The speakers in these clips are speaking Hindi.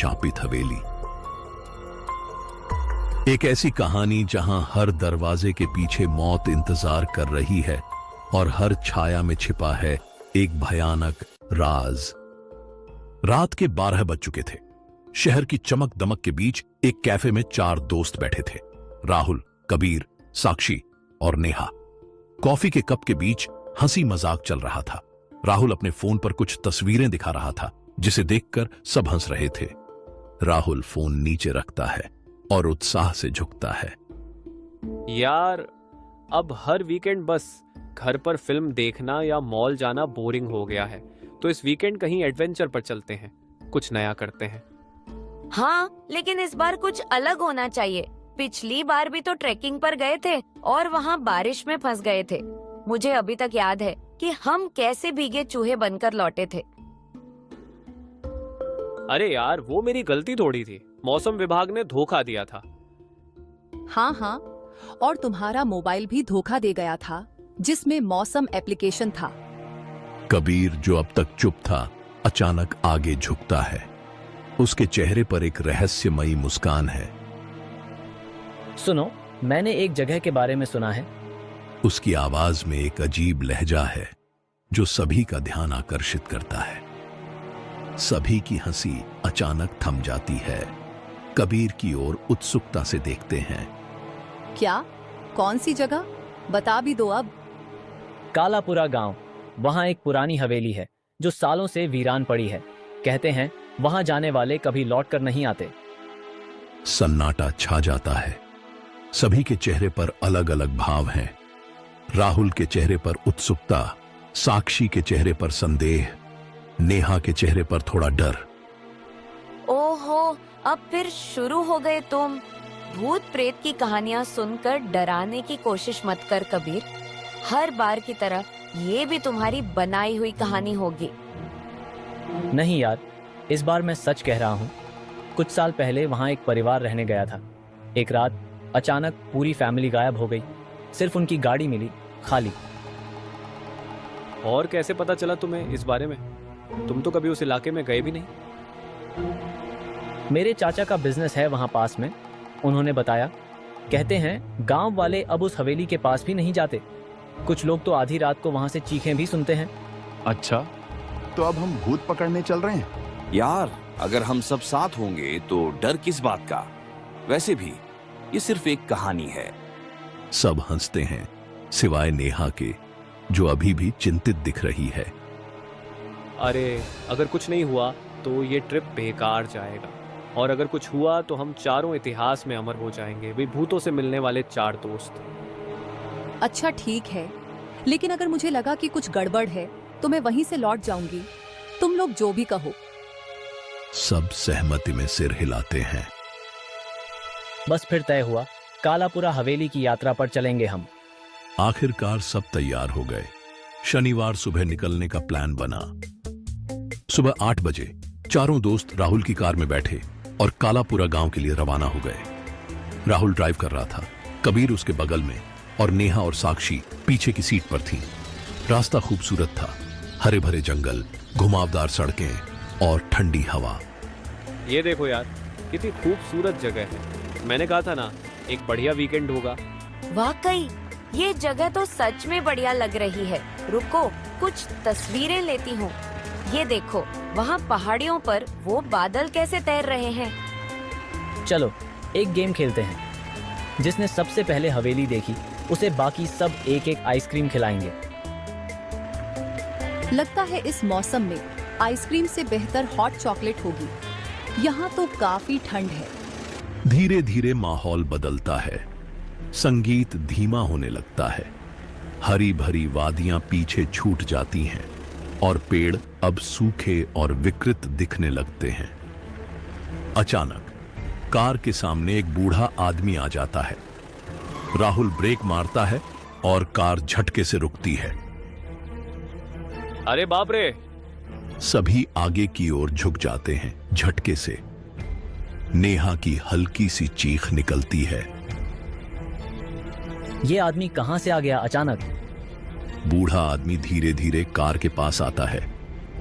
शापित हवेली। एक ऐसी कहानी जहां हर दरवाजे के पीछे मौत इंतजार कर रही है और हर छाया में छिपा है एक भयानक राज। रात के 12 बज चुके थे। शहर की चमक दमक के बीच एक कैफे में 4 दोस्त बैठे थे, राहुल, कबीर, साक्षी और नेहा। कॉफी के कप के बीच हंसी मजाक चल रहा था। राहुल अपने फोन पर कुछ तस्वीरें दिखा रहा था, जिसे देखकर सब हंस रहे थे। राहुल फोन नीचे रखता है और उत्साह से झुकता है। यार, अब हर वीकेंड बस घर पर फिल्म देखना या मॉल जाना बोरिंग हो गया है, तो इस वीकेंड कहीं एडवेंचर पर चलते हैं, कुछ नया करते हैं। हाँ, लेकिन इस बार कुछ अलग होना चाहिए। पिछली बार भी तो ट्रैकिंग पर गए थे और वहाँ बारिश में फंस गए थे। मुझे अभी तक याद है कि हम कैसे भीगे चूहे बनकर लौटे थे। अरे यार, वो मेरी गलती थोड़ी थी। मौसम विभाग ने धोखा दिया था। हाँ, और तुम्हारा मोबाइल भी धोखा दे गया था, जिसमें मौसम एप्लीकेशन था। कबीर, जो अब तक चुप था, अचानक आगे झुकता है। उसके चेहरे पर एक रहस्यमयी मुस्कान है। सुनो, मैंने एक जगह के बारे में सुना है। उसकी आवाज में एक अजीब लहजा है जो सभी का ध्यान आकर्षित करता है। सभी की हंसी अचानक थम जाती है। कबीर की ओर उत्सुकता से देखते हैं। क्या? कौन सी जगह? बता भी दो अब। कालापुरा गांव। वहां एक पुरानी हवेली है जो सालों से वीरान पड़ी है। कहते हैं वहां जाने वाले कभी लौटकर नहीं आते। सन्नाटा छा जाता है। सभी के चेहरे पर अलग अलग भाव हैं। राहुल के चेहरे पर उत्सुकता, साक्षी के चेहरे पर संदेह, नेहा के चेहरे पर थोड़ा डर। ओहो, अब फिर शुरू हो गए तुम। भूत प्रेत की कहानियां सुनकर डराने की कोशिश मत कर कबीर। हर बार की तरह ये भी तुम्हारी बनाई हुई कहानी होगी। नहीं यार, इस बार मैं सच कह रहा हूँ। कुछ साल पहले वहाँ एक परिवार रहने गया था। एक रात अचानक पूरी फैमिली गायब हो गई। सिर्फ उनकी गाड़ी मिली, खाली। और कैसे पता चला तुम्हें इस बारे में? तुम तो कभी उस इलाके में गए भी नहीं। मेरे चाचा का बिजनेस है वहाँ पास में, उन्होंने बताया। कहते हैं गांव वाले अब उस हवेली के पास भी नहीं जाते। कुछ लोग तो आधी रात को वहाँ से चीखें भी सुनते हैं। अच्छा, तो अब हम भूत पकड़ने चल रहे हैं? यार, अगर हम सब साथ होंगे तो डर किस बात का? वैसे भी ये सिर्फ एक कहानी है। सब हंसते हैं, सिवाय नेहा के, जो अभी भी चिंतित दिख रही है। अरे, अगर कुछ नहीं हुआ तो ये ट्रिप बेकार जाएगा, और अगर कुछ हुआ तो हम चारों इतिहास में अमर हो जाएंगे। वे भूतों से मिलने वाले 4 दोस्त। अच्छा ठीक है, लेकिन अगर मुझे लगा कि कुछ गड़बड़ है तो मैं वहीं से लौट जाऊंगी। तुम लोग जो भी कहो। सब सहमति में सिर हिलाते हैं। बस फिर तय हुआ, कालापुरा हवेली की यात्रा पर चलेंगे हम। आखिरकार सब तैयार हो गए। शनिवार सुबह निकलने का प्लान बना। सुबह 8 बजे चारों दोस्त राहुल की कार में बैठे और कालापुरा गांव के लिए रवाना हो गए। राहुल ड्राइव कर रहा था, कबीर उसके बगल में और नेहा और साक्षी पीछे की सीट पर थीं। रास्ता खूबसूरत था, हरे भरे जंगल, घुमावदार सड़कें और ठंडी हवा। ये देखो यार, कितनी खूबसूरत जगह है। मैंने कहा था ना, एक बढ़िया वीकेंड होगा। वाकई ये जगह तो सच में बढ़िया लग रही है। रुको, कुछ तस्वीरें लेती हूँ। ये देखो, वहाँ पहाड़ियों पर वो बादल कैसे तैर रहे हैं। चलो एक गेम खेलते हैं। जिसने सबसे पहले हवेली देखी उसे बाकी सब एक एक आइसक्रीम खिलाएंगे। लगता है इस मौसम में आइसक्रीम से बेहतर हॉट चॉकलेट होगी। यहाँ तो काफी ठंड है। धीरे धीरे माहौल बदलता है। संगीत धीमा होने लगता है। हरी भरी वादियां पीछे छूट जाती हैं और पेड़ अब सूखे और विकृत दिखने लगते हैं। अचानक कार के सामने एक बूढ़ा आदमी आ जाता है। राहुल ब्रेक मारता है और कार झटके से रुकती है। अरे बाप रे! सभी आगे की ओर झुक जाते हैं। झटके से नेहा की हल्की सी चीख निकलती है। ये आदमी कहां से आ गया अचानक? बूढ़ा आदमी धीरे धीरे कार के पास आता है।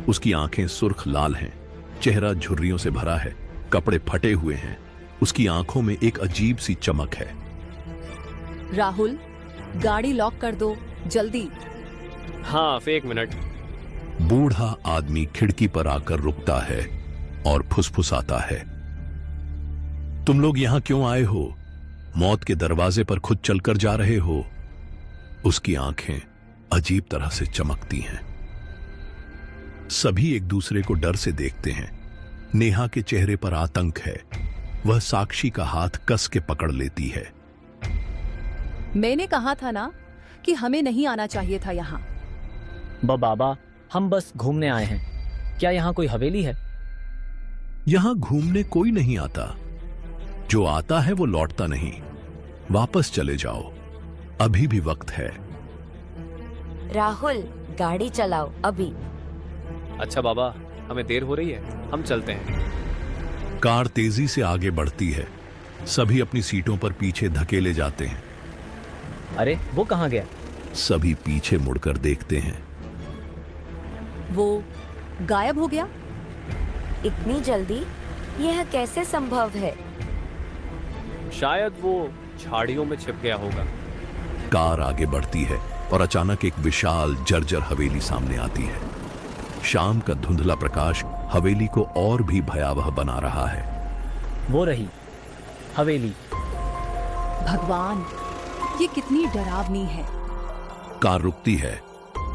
उसकी आंखें सुर्ख लाल हैं, चेहरा झुर्रियों से भरा है। कपड़े फटे हुए हैं। उसकी आंखों में एक अजीब सी चमक है। राहुल, गाड़ी लॉक कर दो, जल्दी। हाँ, एक मिनट। बूढ़ा आदमी खिड़की पर आकर रुकता है और फुसफुसाता है, तुम लोग यहां क्यों आए हो? मौत के दरवाजे पर खुद चलकर जा रहे हो? उसकी आंखें अजीब तरह से चमकती हैं। सभी एक दूसरे को डर से देखते हैं। नेहा के चेहरे पर आतंक है। वह साक्षी का हाथ कस के पकड़ लेती है। मैंने कहा था ना कि हमें नहीं आना चाहिए था यहाँ। बाबा, हम बस घूमने आए हैं। क्या यहाँ कोई हवेली है? यहां घूमने कोई नहीं आता। जो आता है वो लौटता नहीं। वापस चले जाओ, अभी भी वक्त है। राहुल, गाड़ी चलाओ अभी। अच्छा बाबा, हमें देर हो रही है, हम चलते हैं। कार तेजी से आगे बढ़ती है। सभी अपनी सीटों पर पीछे धकेले जाते हैं। अरे वो कहाँ गया? सभी पीछे मुड़कर देखते हैं। वो गायब हो गया। इतनी जल्दी यह कैसे संभव है? शायद वो झाड़ियों में छिप गया होगा। कार आगे बढ़ती है और अचानक एक विशाल जर्जर हवेली सामने आती है। शाम का धुंधला प्रकाश हवेली को और भी भयावह बना रहा है। वो रही हवेली। भगवान, ये कितनी डरावनी है। कार रुकती है।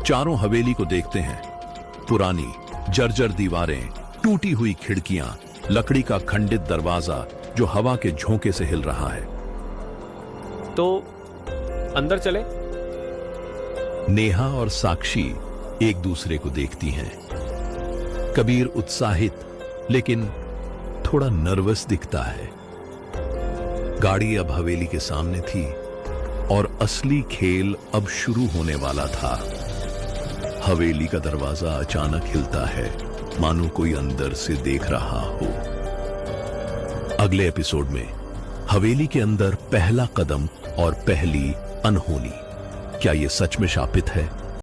चारों हवेली को देखते हैं। पुरानी जर्जर दीवारें, टूटी हुई खिड़कियां, लकड़ी का खंडित दरवाजा जो हवा के झोंके से हिल रहा है। तो अंदर चले? नेहा और साक्षी एक दूसरे को देखती हैं। कबीर उत्साहित लेकिन थोड़ा नर्वस दिखता है। गाड़ी अब हवेली के सामने थी और असली खेल अब शुरू होने वाला था। हवेली का दरवाजा अचानक हिलता है, मानो कोई अंदर से देख रहा हो। अगले एपिसोड में हवेली के अंदर पहला कदम और पहली अनहोनी। क्या यह सच में शापित है